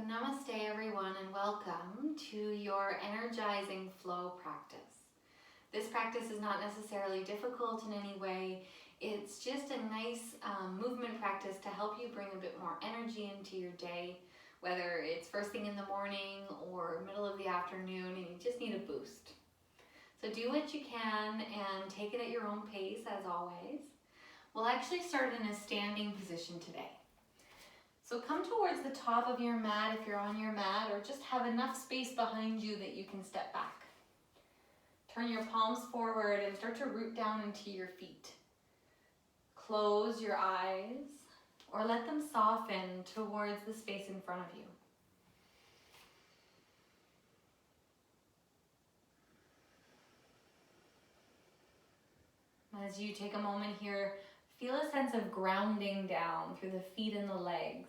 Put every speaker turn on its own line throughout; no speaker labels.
Namaste everyone and welcome to your Energizing Flow practice. This practice is not necessarily difficult in any way. It's just a nice movement practice to help you bring a bit more energy into your day, whether it's first thing in the morning or middle of the afternoon and you just need a boost. So do what you can and take it at your own pace as always. We'll actually start in a standing position today. So come towards the top of your mat if you're on your mat, or just have enough space behind you that you can step back. Turn your palms forward and start to root down into your feet. Close your eyes or let them soften towards the space in front of you. As you take a moment here, feel a sense of grounding down through the feet and the legs.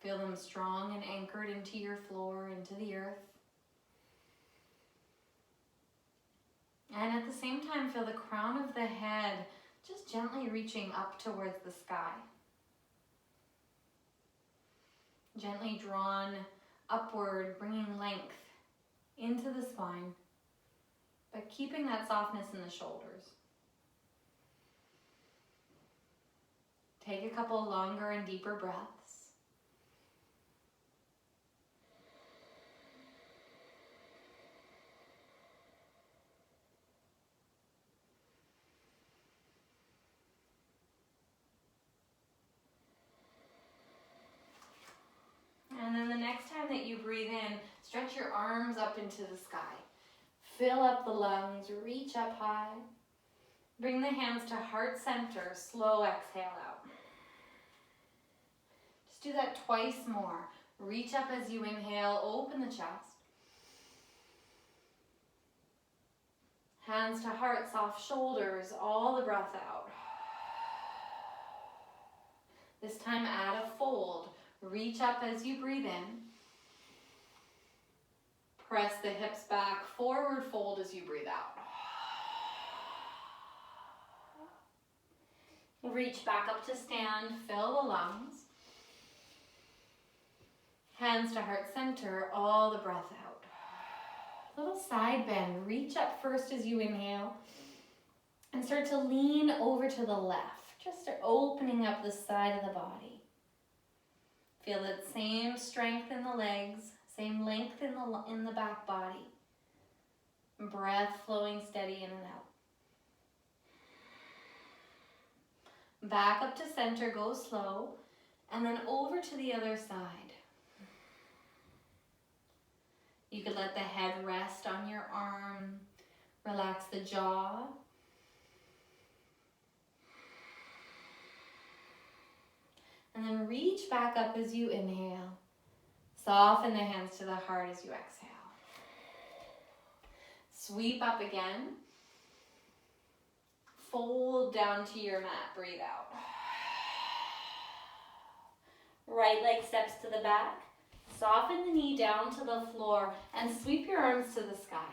Feel them strong and anchored into your floor, into the earth. And at the same time, feel the crown of the head just gently reaching up towards the sky. Gently drawn upward, bringing length into the spine, but keeping that softness in the shoulders. Take a couple longer and deeper breaths. And then the next time that you breathe in, stretch your arms up into the sky. Fill up the lungs, reach up high. Bring the hands to heart center, slow exhale out. Just do that twice more. Reach up as you inhale, open the chest. Hands to heart, soft shoulders, all the breath out. This time add a fold. Reach up as you breathe in. Press the hips back, forward fold as you breathe out. Reach back up to stand, fill the lungs. Hands to heart center, all the breath out. Little side bend, reach up first as you inhale. And start to lean over to the left. Just start opening up the side of the body. Feel that same strength in the legs, same length in the back body. Breath flowing steady in and out. Back up to center, go slow, and then over to the other side. You could let the head rest on your arm, relax the jaw. And then reach back up as you inhale. Soften the hands to the heart as you exhale. Sweep up again. Fold down to your mat, breathe out. Right leg steps to the back. Soften the knee down to the floor and sweep your arms to the sky.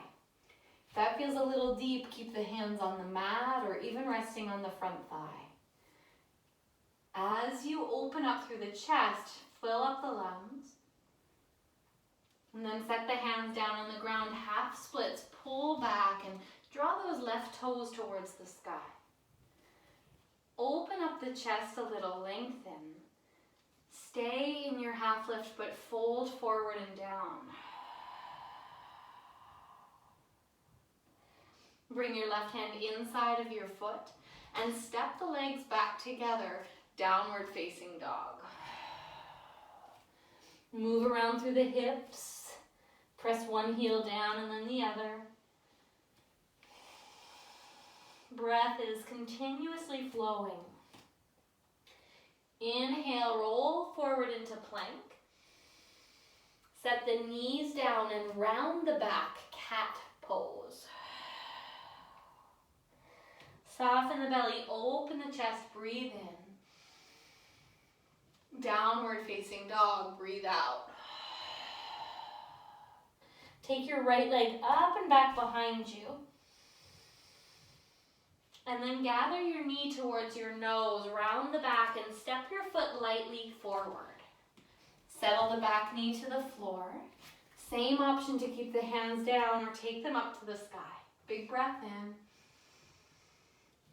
If that feels a little deep, keep the hands on the mat or even resting on the front thigh. As you open up through the chest, fill up the lungs. And then set the hands down on the ground, half splits, pull back and draw those left toes towards the sky. Open up the chest a little, lengthen. Stay in your half lift, but fold forward and down. Bring your left hand inside of your foot and step the legs back together. Downward facing dog. Move around through the hips. Press one heel down and then the other. Breath is continuously flowing. Inhale, roll forward into plank. Set the knees down and round the back, cat pose. Soften the belly, open the chest, breathe in. Downward facing dog, breathe out. Take your right leg up and back behind you. And then gather your knee towards your nose, round the back and step your foot lightly forward. Settle the back knee to the floor. Same option to keep the hands down or take them up to the sky. Big breath in.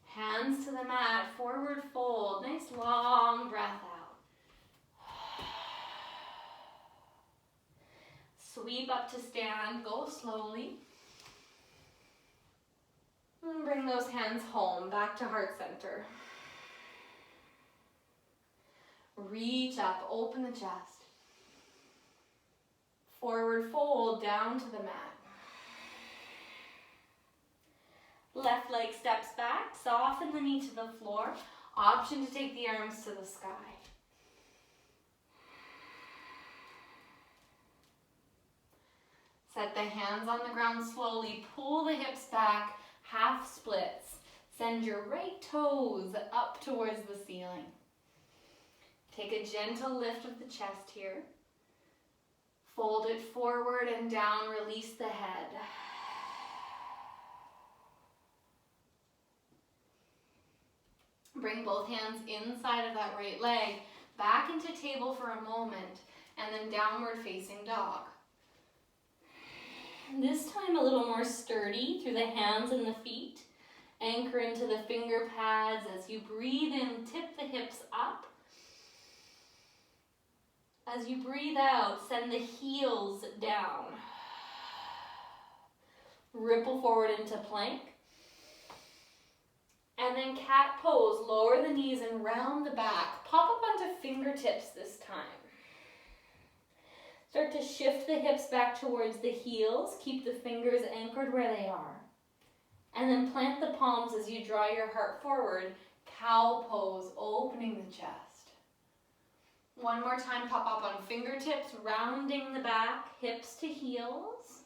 Hands to the mat, forward fold. Nice long breath out. Sweep up to stand, go slowly. And bring those hands home, back to heart center. Reach up, open the chest. Forward fold, down to the mat. Left leg steps back, soften the knee to the floor. Option to take the arms to the sky. Set the hands on the ground slowly, pull the hips back, half splits. Send your right toes up towards the ceiling. Take a gentle lift of the chest here. Fold it forward and down, release the head. Bring both hands inside of that right leg, back into table for a moment, and then downward facing dog. This time a little more sturdy through the hands and the feet. Anchor into the finger pads. As you breathe in, tip the hips up. As you breathe out, send the heels down. Ripple forward into plank. And then cat pose, lower the knees and round the back. Pop up onto fingertips this time. Start to shift the hips back towards the heels. Keep the fingers anchored where they are. And then plant the palms as you draw your heart forward. Cow pose, opening the chest. One more time, pop up on fingertips, rounding the back, hips to heels.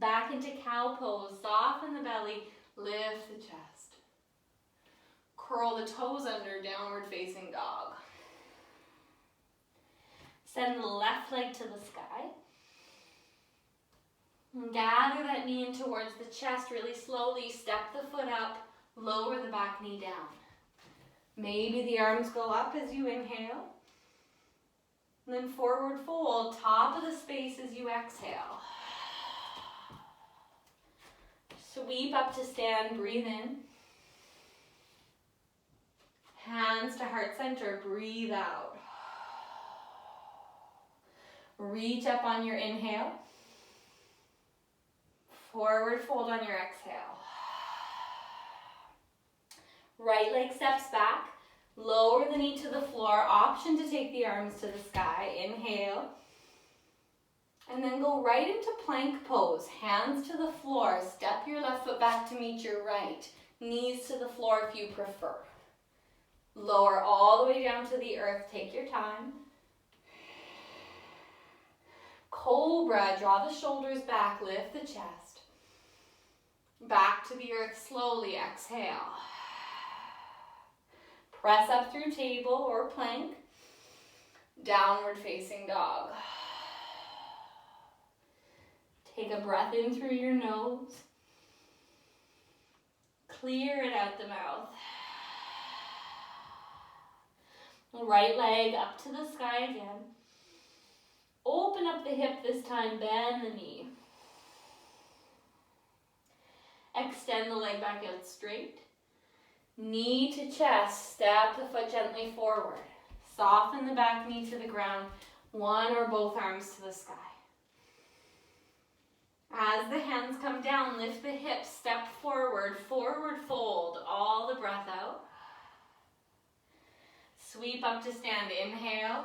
Back into cow pose, soften the belly. Lift the chest. Curl the toes under, downward facing dog. Send the left leg to the sky. And gather that knee in towards the chest really slowly. Step the foot up, lower the back knee down. Maybe the arms go up as you inhale. And then forward fold, top of the space as you exhale. Sweep up to stand, breathe in. Hands to heart center, breathe out. Reach up on your inhale. Forward fold on your exhale. Right leg steps back. Lower the knee to the floor. Option to take the arms to the sky. Inhale. And then go right into plank pose. Hands to the floor. Step your left foot back to meet your right. Knees to the floor if you prefer. Lower all the way down to the earth. Take your time. Cobra. Draw the shoulders back. Lift the chest. Back to the earth slowly. Exhale. Press up through table or plank. Downward facing dog. Take a breath in through your nose. Clear it out the mouth. Right leg up to the sky again. Open up the hip this time, bend the knee. Extend the leg back out straight. Knee to chest, step the foot gently forward. Soften the back knee to the ground, one or both arms to the sky. As the hands come down, lift the hips, step forward, forward fold, all the breath out. Sweep up to stand, inhale.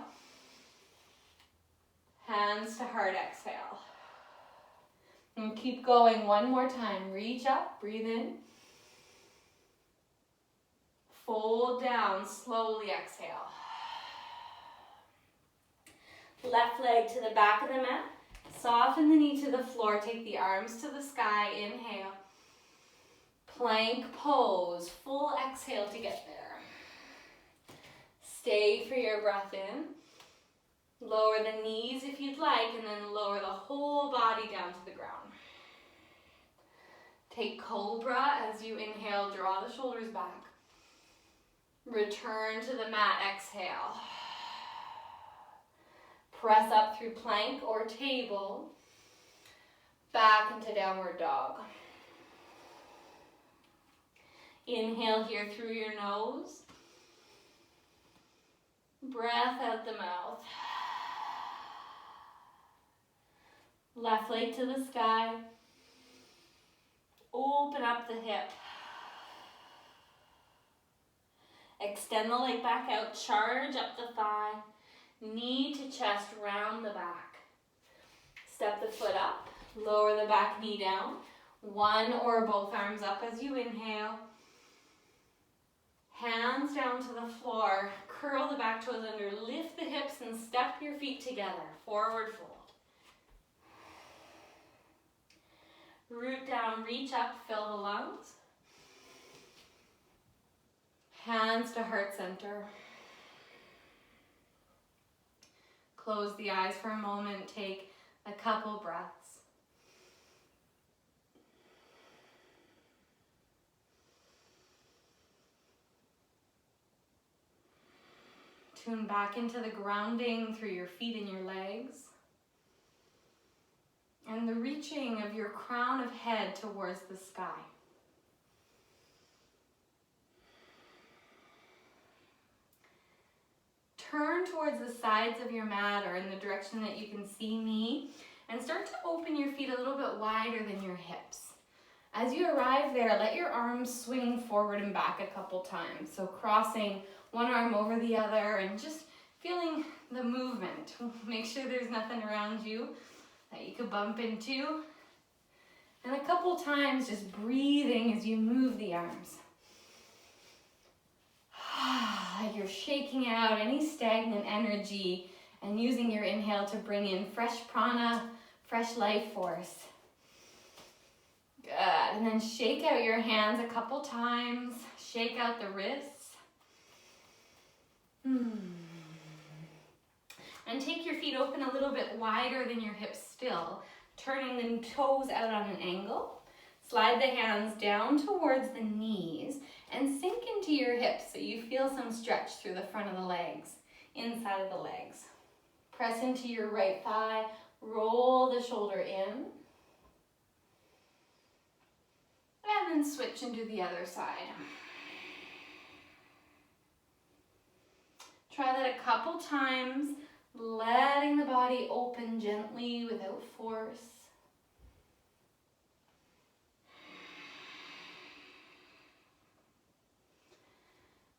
Hands to heart, exhale. And keep going one more time. Reach up, breathe in. Fold down, slowly exhale. Left leg to the back of the mat. Soften the knee to the floor. Take the arms to the sky. Inhale. Plank pose. Full exhale to get there. Stay for your breath in. Lower the knees if you'd like, and then lower the whole body down to the ground. Take Cobra as you inhale. Draw the shoulders back. Return to the mat. Exhale. Press up through plank or table. Back into downward dog. Inhale here through your nose. Breath out the mouth. Left leg to the sky. Open up the hip. Extend the leg back out. Charge up the thigh. Knee to chest, round the back. Step the foot up. Lower the back knee down. One or both arms up as you inhale. Hands down to the floor. Curl the back toes under. Lift the hips and step your feet together. Forward fold. Root down, reach up, fill the lungs. Hands to heart center. Close the eyes for a moment. Take a couple breaths. Tune back into the grounding through your feet and your legs. And the reaching of your crown of head towards the sky. Turn towards the sides of your mat or in the direction that you can see me, and start to open your feet a little bit wider than your hips. As you arrive there, let your arms swing forward and back a couple times. So crossing one arm over the other and just feeling the movement. Make sure there's nothing around you that you could bump into. And a couple times just breathing as you move the arms. Like you're shaking out any stagnant energy and using your inhale to bring in fresh prana, fresh life force. Good. And then shake out your hands a couple times. Shake out the wrists. And take your feet open a little bit wider than your hips still, turning the toes out on an angle. Slide the hands down towards the knees and sink into your hips so you feel some stretch through the front of the legs, inside of the legs. Press into your right thigh, roll the shoulder in, and then switch into the other side. Try that a couple times, letting the body open gently without force.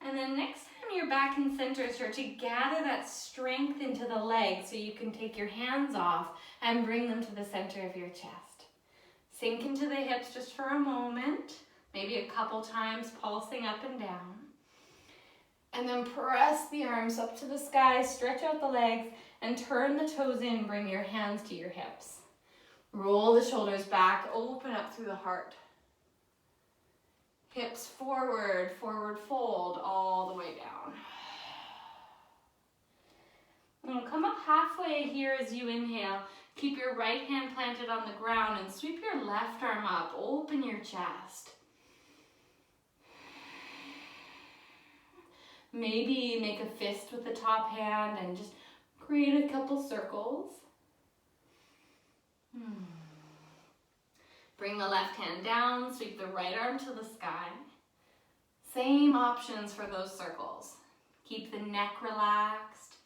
And then next time you're back in center, start to gather that strength into the legs so you can take your hands off and bring them to the center of your chest. Sink into the hips just for a moment, maybe a couple times, pulsing up and down. And then press the arms up to the sky, stretch out the legs, and turn the toes in, bring your hands to your hips. Roll the shoulders back, open up through the heart. Hips forward, forward fold, all the way down. And come up halfway here as you inhale. Keep your right hand planted on the ground and sweep your left arm up, open your chest. Maybe make a fist with the top hand and just create a couple circles. Bring the left hand down, sweep the right arm to the sky. Same options for those circles. Keep the neck relaxed,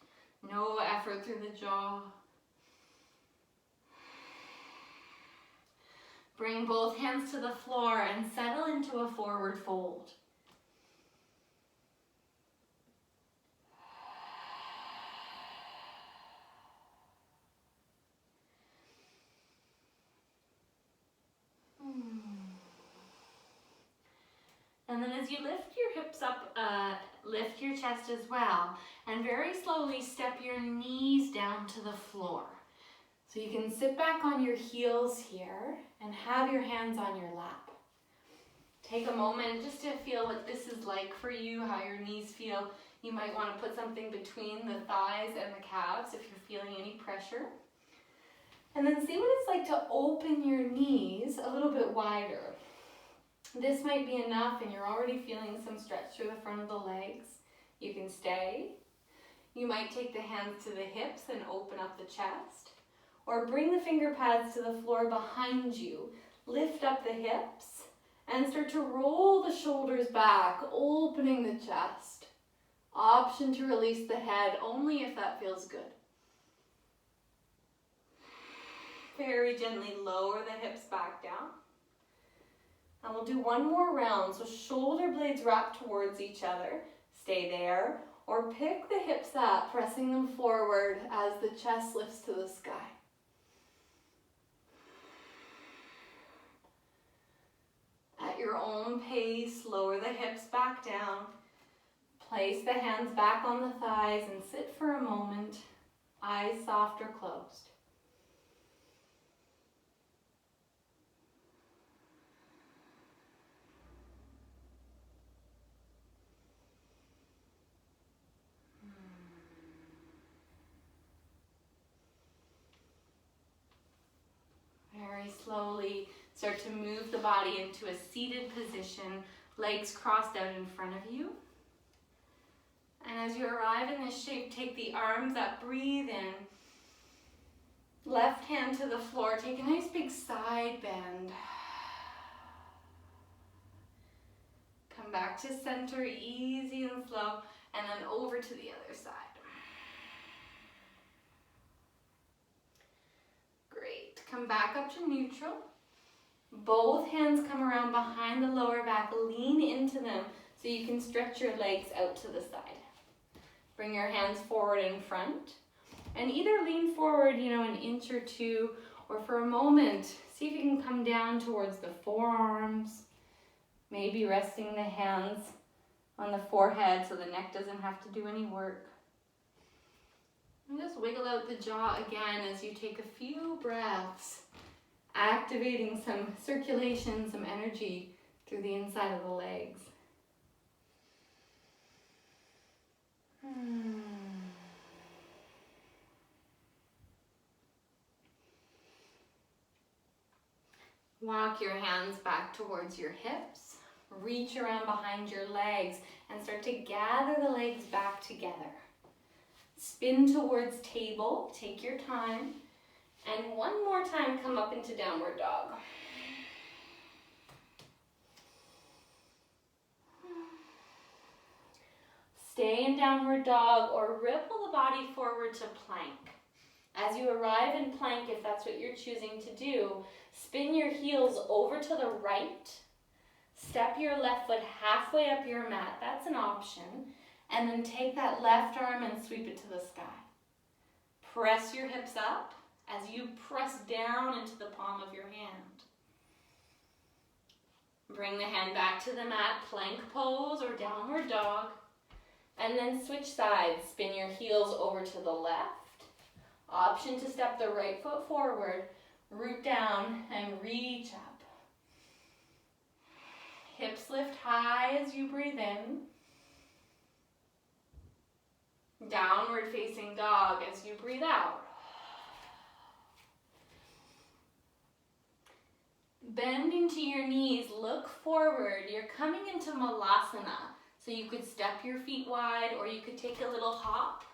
no effort through the jaw. Bring both hands to the floor and settle into a forward fold. And then as you lift your hips up, lift your chest as well. And very slowly step your knees down to the floor. So you can sit back on your heels here and have your hands on your lap. Take a moment just to feel what this is like for you, how your knees feel. You might want to put something between the thighs and the calves if you're feeling any pressure. And then see what it's like to open your knees a little bit wider. This might be enough and you're already feeling some stretch through the front of the legs. You can stay. You might take the hands to the hips and open up the chest, or bring the finger pads to the floor behind you. Lift up the hips and start to roll the shoulders back, opening the chest. Option to release the head only if that feels good. Very gently lower the hips back down. And we'll do one more round. So shoulder blades wrap towards each other. Stay there. Or pick the hips up, pressing them forward as the chest lifts to the sky. At your own pace, lower the hips back down. Place the hands back on the thighs and sit for a moment, eyes soft or closed. Very slowly start to move the body into a seated position, legs crossed out in front of you. And as you arrive in this shape, take the arms up, breathe in. Left hand to the floor, take a nice big side bend. Come back to center, easy and slow, and then over to the other side. Great, come back up to neutral. Both hands come around behind the lower back, lean into them so you can stretch your legs out to the side. Bring your hands forward in front and either lean forward, an inch or two, or for a moment, see if you can come down towards the forearms, maybe resting the hands on the forehead so the neck doesn't have to do any work. And just wiggle out the jaw again as you take a few breaths, activating some circulation, some energy through the inside of the legs. Walk your hands back towards your hips. Reach around behind your legs and start to gather the legs back together. Spin towards table, take your time. And one more time, come up into downward dog. Stay in downward dog or ripple the body forward to plank. As you arrive in plank, if that's what you're choosing to do, spin your heels over to the right. Step your left foot halfway up your mat. That's an option. And then take that left arm and sweep it to the sky. Press your hips up as you press down into the palm of your hand. Bring the hand back to the mat, plank pose or downward dog. And then switch sides. Spin your heels over to the left. Option to step the right foot forward, root down and reach up. Hips lift high as you breathe in. Downward facing dog as you breathe out. Bend into your knees, look forward. You're coming into Malasana. So you could step your feet wide or you could take a little hop.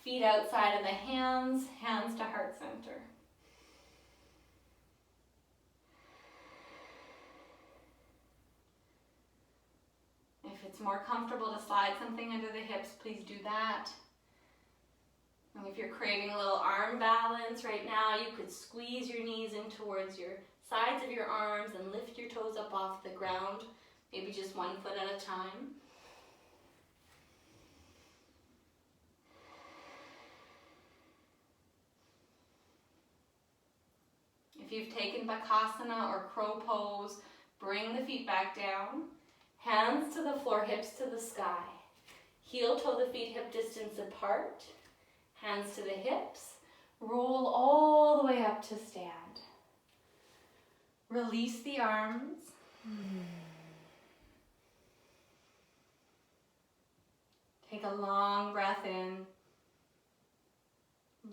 Feet outside of the hands, hands to heart center. If it's more comfortable to slide something under the hips, please do that. And if you're craving a little arm balance right now, you could squeeze your knees in towards your sides of your arms and lift your toes up off the ground, maybe just one foot at a time. If you've taken Bakasana or crow pose, bring the feet back down. Hands to the floor, hips to the sky. Heel toe the feet hip distance apart. Hands to the hips. Roll all the way up to stand. Release the arms. Take a long breath in.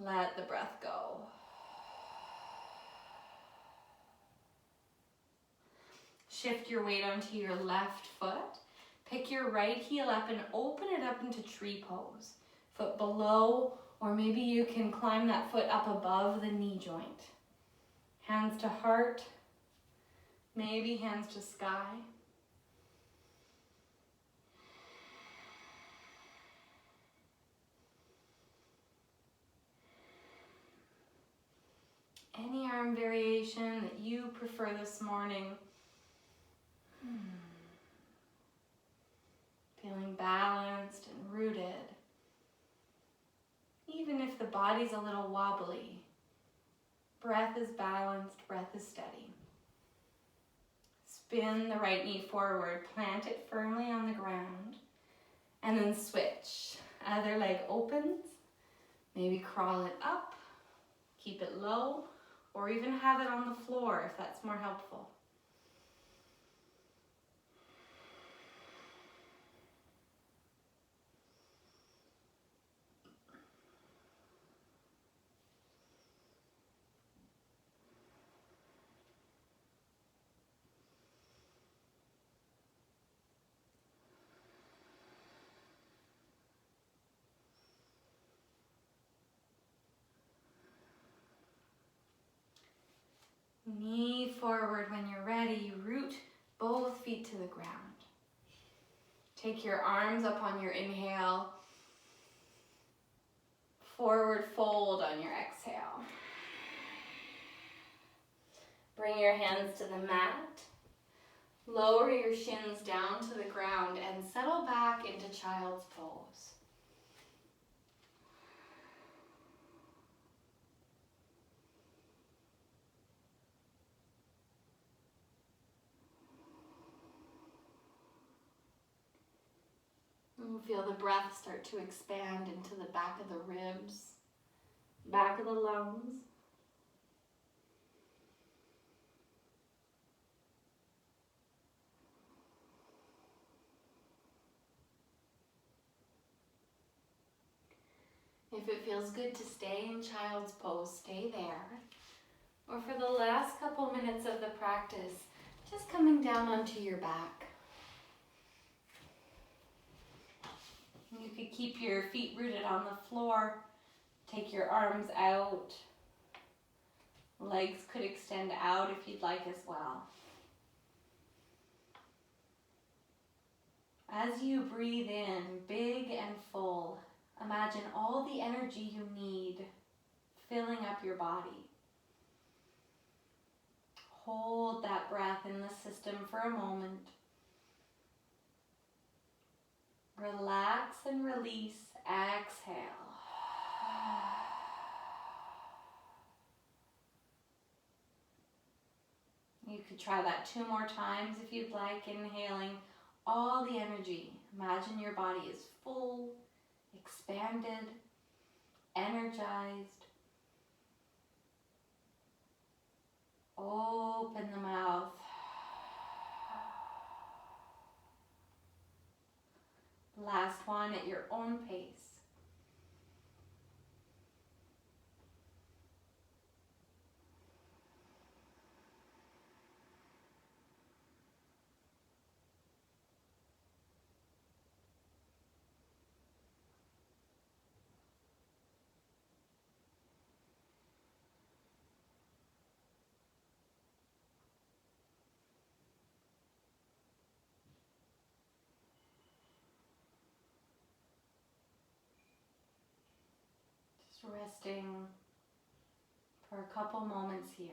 Let the breath go. Shift your weight onto your left foot. Pick your right heel up and open it up into tree pose. foot below, or maybe you can climb that foot up above the knee joint. Hands to heart, maybe hands to sky. Any arm variation that you prefer this morning. Feeling balanced and rooted. Even if the body's a little wobbly, breath is balanced, breath is steady. Spin the right knee forward, plant it firmly on the ground, and then switch. Other leg opens, maybe crawl it up, keep it low, or even have it on the floor if that's more helpful. Knee forward when you're ready. Root both feet to the ground. Take your arms up on your inhale. Forward fold on your exhale. Bring your hands to the mat. Lower your shins down to the ground and settle back into child's pose. And feel the breath start to expand into the back of the ribs, back of the lungs. If it feels good to stay in child's pose, stay there. Or for the last couple minutes of the practice, just coming down onto your back. You could keep your feet rooted on the floor. Take your arms out. Legs could extend out if you'd like as well. As you breathe in, big and full, imagine all the energy you need filling up your body. Hold that breath in the system for a moment. Relax and release. Exhale. You could try that 2 more times if you'd like, inhaling all the energy. Imagine your body is full, expanded, energized. Open the mouth. Last one at your own pace. Resting for a couple moments here.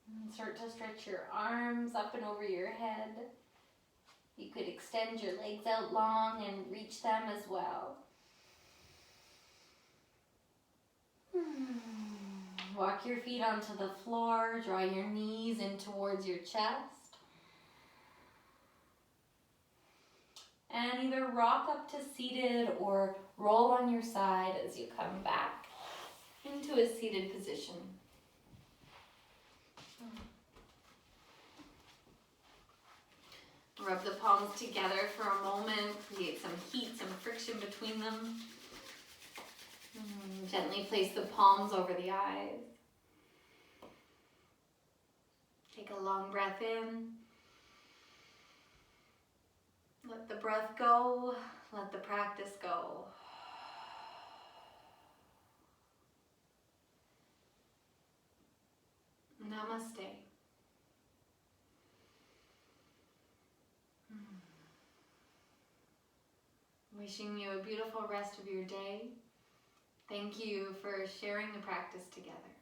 And start to stretch your arms up and over your head. You could extend your legs out long and reach them as well. Walk your feet onto the floor, draw your knees in towards your chest. And either rock up to seated or roll on your side as you come back into a seated position. Rub the palms together for a moment, create some Gently place the palms over the eyes. Take a long breath in. Let the breath go. Let the practice go. Namaste. Wishing you a beautiful rest of your day. Thank you for sharing the practice together.